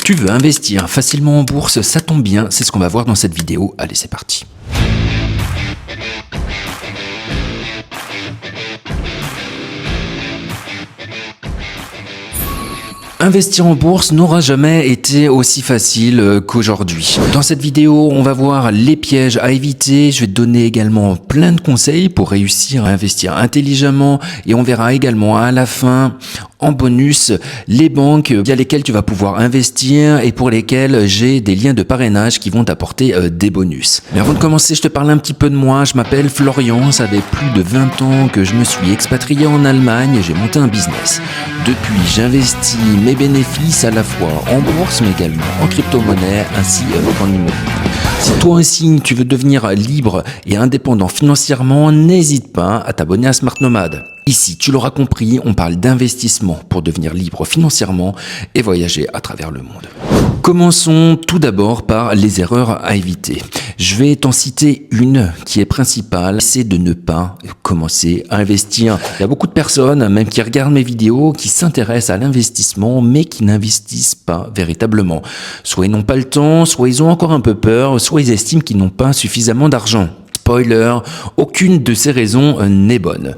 Tu veux investir facilement en bourse, ça tombe bien, c'est ce qu'on va voir dans cette vidéo. Allez, c'est parti. Investir en bourse n'aura jamais été aussi facile qu'aujourd'hui. Dans cette vidéo, on va voir les pièges à éviter. Je vais te donner également plein de conseils pour réussir à investir intelligemment et on verra également à la fin, en bonus, les banques via lesquelles tu vas pouvoir investir et pour lesquelles j'ai des liens de parrainage qui vont t'apporter des bonus. Mais avant de commencer, je te parle un petit peu de moi. Je m'appelle Florian, ça fait plus de 20 ans que je me suis expatrié en Allemagne et j'ai monté un business. Depuis, j'investis mes bénéfices à la fois en bourse mais également en crypto-monnaie ainsi qu'en immobilier. Si toi aussi tu veux devenir libre et indépendant financièrement, n'hésite pas à t'abonner à Smart Nomad. Ici, tu l'auras compris, on parle d'investissement pour devenir libre financièrement et voyager à travers le monde. Commençons tout d'abord par les erreurs à éviter. Je vais t'en citer une qui est principale, c'est de ne pas commencer à investir. Il y a beaucoup de personnes, même qui regardent mes vidéos, qui s'intéressent à l'investissement, mais qui n'investissent pas véritablement. Soit ils n'ont pas le temps, soit ils ont encore un peu peur, soit ils estiment qu'ils n'ont pas suffisamment d'argent. Spoiler, aucune de ces raisons n'est bonne.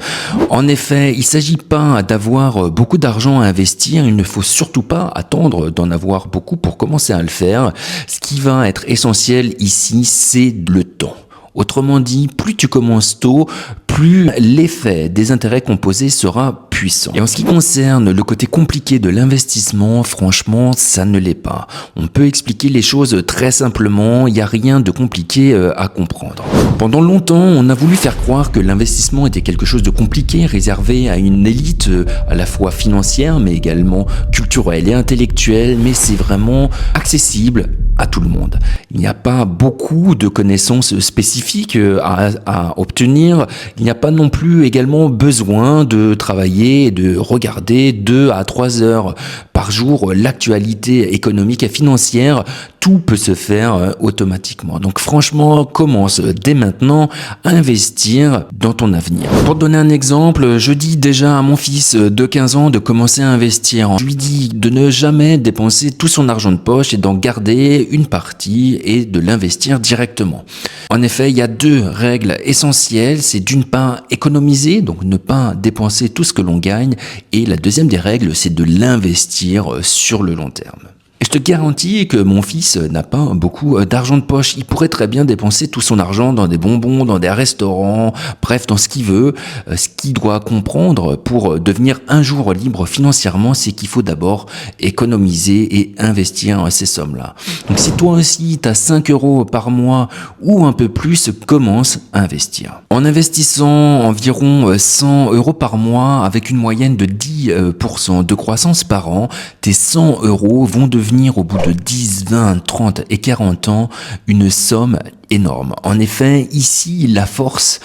En effet, il ne s'agit pas d'avoir beaucoup d'argent à investir, il ne faut surtout pas attendre d'en avoir beaucoup pour commencer à le faire. Ce qui va être essentiel ici, c'est le temps. Autrement dit, plus tu commences tôt, plus l'effet des intérêts composés sera puissant. Et en ce qui concerne le côté compliqué de l'investissement, franchement, ça ne l'est pas. On peut expliquer les choses très simplement, il n'y a rien de compliqué à comprendre. Pendant longtemps, on a voulu faire croire que l'investissement était quelque chose de compliqué, réservé à une élite à la fois financière, mais également culturelle et intellectuelle, mais c'est vraiment accessible à tout le monde. Il n'y a pas beaucoup de connaissances spécifiques à obtenir. Il n'y a pas non plus également besoin de travailler et de regarder 2 à 3 heures par jour l'actualité économique et financière. Tout peut se faire automatiquement. Donc franchement, commence dès maintenant à investir dans ton avenir. Pour te donner un exemple, je dis déjà à mon fils de 15 ans de commencer à investir. Je lui dis de ne jamais dépenser tout son argent de poche et d'en garder une partie et de l'investir directement. En effet, il y a 2 règles essentielles. C'est d'une part économiser, donc ne pas dépenser tout ce que l'on gagne. Et la deuxième des règles, c'est de l'investir sur le long terme. Et je te garantis que mon fils n'a pas beaucoup d'argent de poche. Il pourrait très bien dépenser tout son argent dans des bonbons, dans des restaurants, bref, dans ce qu'il veut. Ce qu'il doit comprendre pour devenir un jour libre financièrement, c'est qu'il faut d'abord économiser et investir ces sommes-là. Donc si toi aussi, tu as 5 euros par mois ou un peu plus, commence à investir. En investissant environ 100 euros par mois avec une moyenne de 10% de croissance par an, tes 100 euros vont devenir au bout de 10, 20, 30 et 40 ans une somme énorme. En effet, ici, la force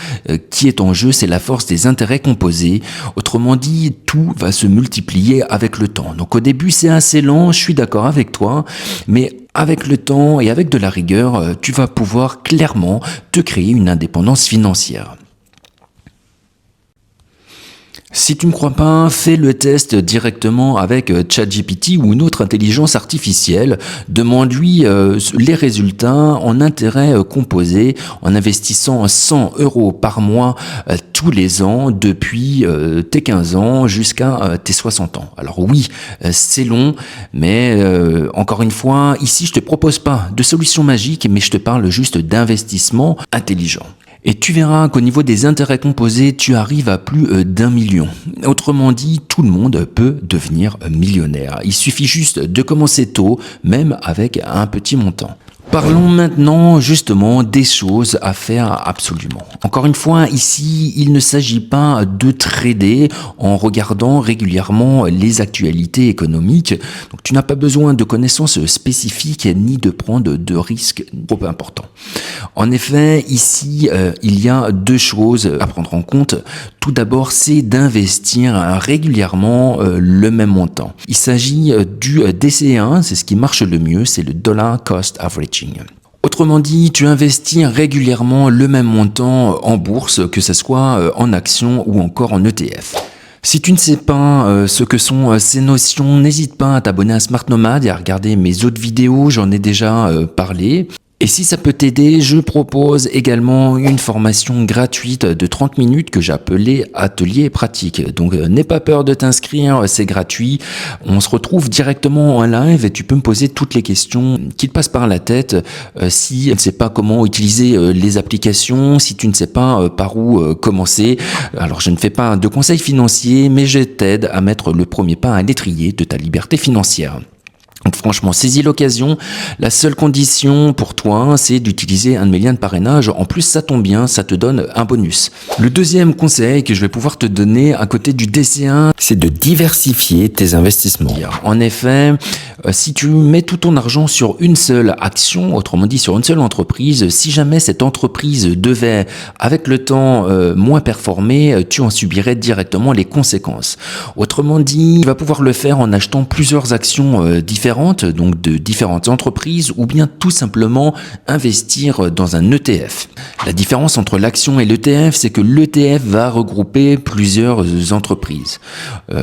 qui est en jeu, c'est la force des intérêts composés. Autrement dit, tout va se multiplier avec le temps. Donc au début, c'est assez lent, je suis d'accord avec toi, mais avec le temps et avec de la rigueur, tu vas pouvoir clairement te créer une indépendance financière. Si tu ne me crois pas, fais le test directement avec ChatGPT ou une autre intelligence artificielle. Demande-lui les résultats en intérêts composés en investissant 100 euros par mois tous les ans depuis tes 15 ans jusqu'à tes 60 ans. Alors oui, c'est long, mais encore une fois, ici je te propose pas de solution magique, mais je te parle juste d'investissement intelligent. Et tu verras qu'au niveau des intérêts composés, tu arrives à plus d'1 million. Autrement dit, tout le monde peut devenir millionnaire. Il suffit juste de commencer tôt, même avec un petit montant. Parlons maintenant justement des choses à faire absolument. Encore une fois, ici, il ne s'agit pas de trader en regardant régulièrement les actualités économiques. Donc, tu n'as pas besoin de connaissances spécifiques ni de prendre de risques trop importants. En effet, ici, il y a 2 choses à prendre en compte. Tout d'abord, c'est d'investir régulièrement le même montant. Il s'agit du DCA, c'est ce qui marche le mieux, c'est le Dollar Cost Averaging. Autrement dit, tu investis régulièrement le même montant en bourse, que ce soit en actions ou encore en ETF. Si tu ne sais pas ce que sont ces notions, n'hésite pas à t'abonner à Smart Nomad et à regarder mes autres vidéos, j'en ai déjà parlé. Et si ça peut t'aider, je propose également une formation gratuite de 30 minutes que j'ai appelée Atelier pratique. Donc n'aie pas peur de t'inscrire, c'est gratuit. On se retrouve directement en live et tu peux me poser toutes les questions qui te passent par la tête. Si tu ne sais pas comment utiliser les applications, si tu ne sais pas par où commencer. Alors je ne fais pas de conseils financiers, mais je t'aide à mettre le premier pas à l'étrier de ta liberté financière. Donc franchement, saisis l'occasion. La seule condition pour toi, c'est d'utiliser un de mes liens de parrainage. En plus, ça tombe bien, ça te donne un bonus. Le deuxième conseil que je vais pouvoir te donner à côté du DCA, c'est de diversifier tes investissements. En effet, si tu mets tout ton argent sur une seule action, autrement dit sur une seule entreprise, si jamais cette entreprise devait, avec le temps, moins performer, tu en subirais directement les conséquences. Autrement dit, tu vas pouvoir le faire en achetant plusieurs actions différentes, donc de différentes entreprises, ou bien tout simplement investir dans un ETF. La différence entre l'action et l'ETF, c'est que l'ETF va regrouper plusieurs entreprises.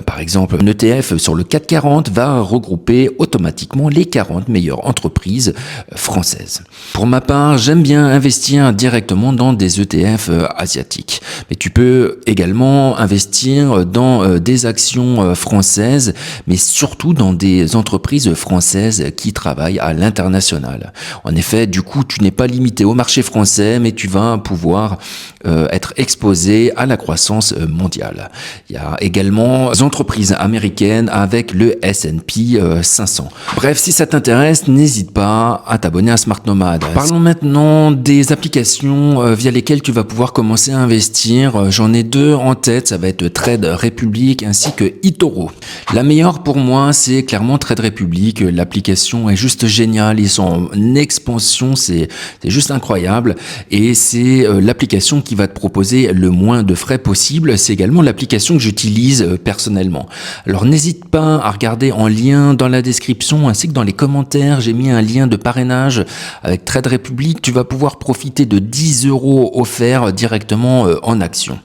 Par exemple, un ETF sur le CAC 40 va regrouper automatiquement les 40 meilleures entreprises françaises. Pour ma part, j'aime bien investir directement dans des ETF asiatiques. Mais tu peux également investir dans des actions françaises, mais surtout dans des entreprises françaises qui travaillent à l'international. En effet, du coup, tu n'es pas limité au marché français, mais tu vas pouvoir être exposé à la croissance mondiale. Il y a également des entreprises américaines avec le S&P 500. Bref, si ça t'intéresse, n'hésite pas à t'abonner à Smart Nomad. Parlons maintenant des applications via lesquelles tu vas pouvoir commencer à investir. J'en ai deux en tête, ça va être Trade Republic ainsi que eToro. La meilleure pour moi, c'est clairement Trade Republic. L'application est juste géniale, ils sont en expansion, c'est juste incroyable et c'est l'application qui va te proposer le moins de frais possible. C'est également l'application que j'utilise personnellement. Alors n'hésite pas à regarder en lien dans la description ainsi que dans les commentaires, j'ai mis un lien de parrainage avec Trade Republic. Tu vas pouvoir profiter de 10 € offerts directement en action.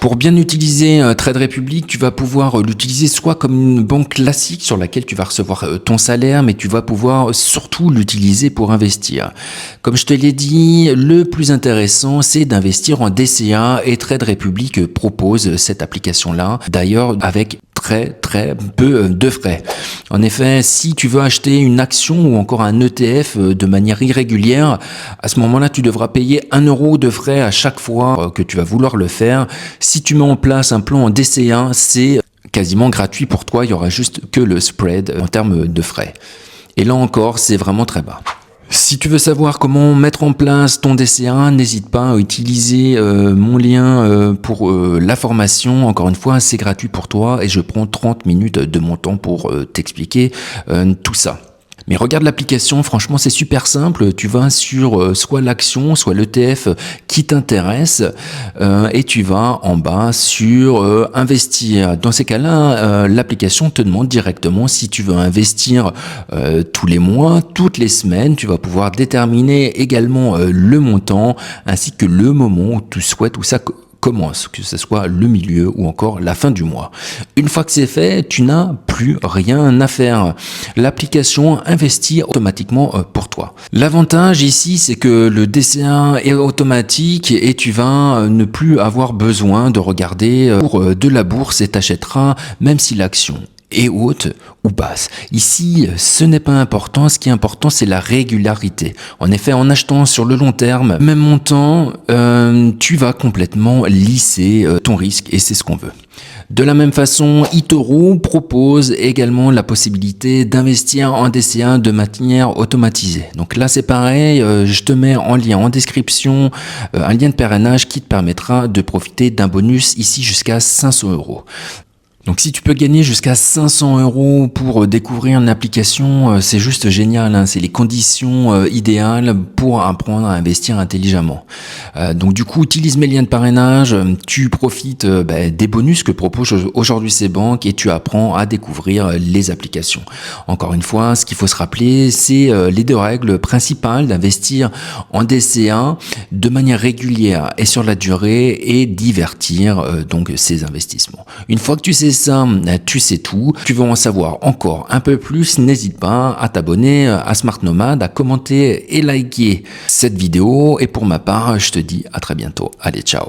Pour bien utiliser Trade Republic, tu vas pouvoir l'utiliser soit comme une banque classique sur laquelle tu vas recevoir ton salaire, mais tu vas pouvoir surtout l'utiliser pour investir. Comme je te l'ai dit, le plus intéressant, c'est d'investir en DCA et Trade Republic propose cette application-là, d'ailleurs avec très peu de frais. En effet, si tu veux acheter une action ou encore un ETF de manière irrégulière, à ce moment-là, tu devras payer 1 € de frais à chaque fois que tu vas vouloir le faire. Si tu mets en place un plan en DCA, c'est quasiment gratuit pour toi, il y aura juste que le spread en termes de frais. Et là encore, c'est vraiment très bas. Si tu veux savoir comment mettre en place ton DCA, n'hésite pas à utiliser mon lien pour la formation. Encore une fois, c'est gratuit pour toi et je prends 30 minutes de mon temps pour t'expliquer tout ça. Mais regarde l'application, franchement c'est super simple, tu vas sur soit l'action, soit l'ETF qui t'intéresse et tu vas en bas sur investir. Dans ces cas-là, l'application te demande directement si tu veux investir tous les mois, toutes les semaines, tu vas pouvoir déterminer également le montant ainsi que le moment où tu souhaites où ça commence, que ce soit le milieu ou encore la fin du mois. Une fois que c'est fait, tu n'as plus rien à faire. L'application investit automatiquement pour toi. L'avantage ici, c'est que le DCA est automatique et tu vas ne plus avoir besoin de regarder pour de la bourse et t'achèteras même si l'action est haute ou basse. Ici, ce n'est pas important. Ce qui est important, c'est la régularité. En effet, en achetant sur le long terme, même montant, tu vas complètement lisser ton risque et c'est ce qu'on veut. De la même façon, eToro propose également la possibilité d'investir en DCA de manière automatisée. Donc là, c'est pareil, je te mets en lien en description un lien de parrainage qui te permettra de profiter d'un bonus ici jusqu'à 500 €. Donc si tu peux gagner jusqu'à 500 € pour découvrir une application, c'est juste génial, hein. C'est les conditions idéales pour apprendre à investir intelligemment. Donc du coup, utilise mes liens de parrainage, tu profites des bonus que proposent aujourd'hui ces banques et tu apprends à découvrir les applications. Encore une fois, ce qu'il faut se rappeler, c'est les deux règles principales d'investir en DCA de manière régulière et sur la durée et divertir donc ces investissements. Une fois que tu sais ça, tu sais tout. Tu veux en savoir encore un peu plus, n'hésite pas à t'abonner à Smart Nomad, à commenter et liker cette vidéo. Et pour ma part, je te dis à très bientôt. Allez, ciao.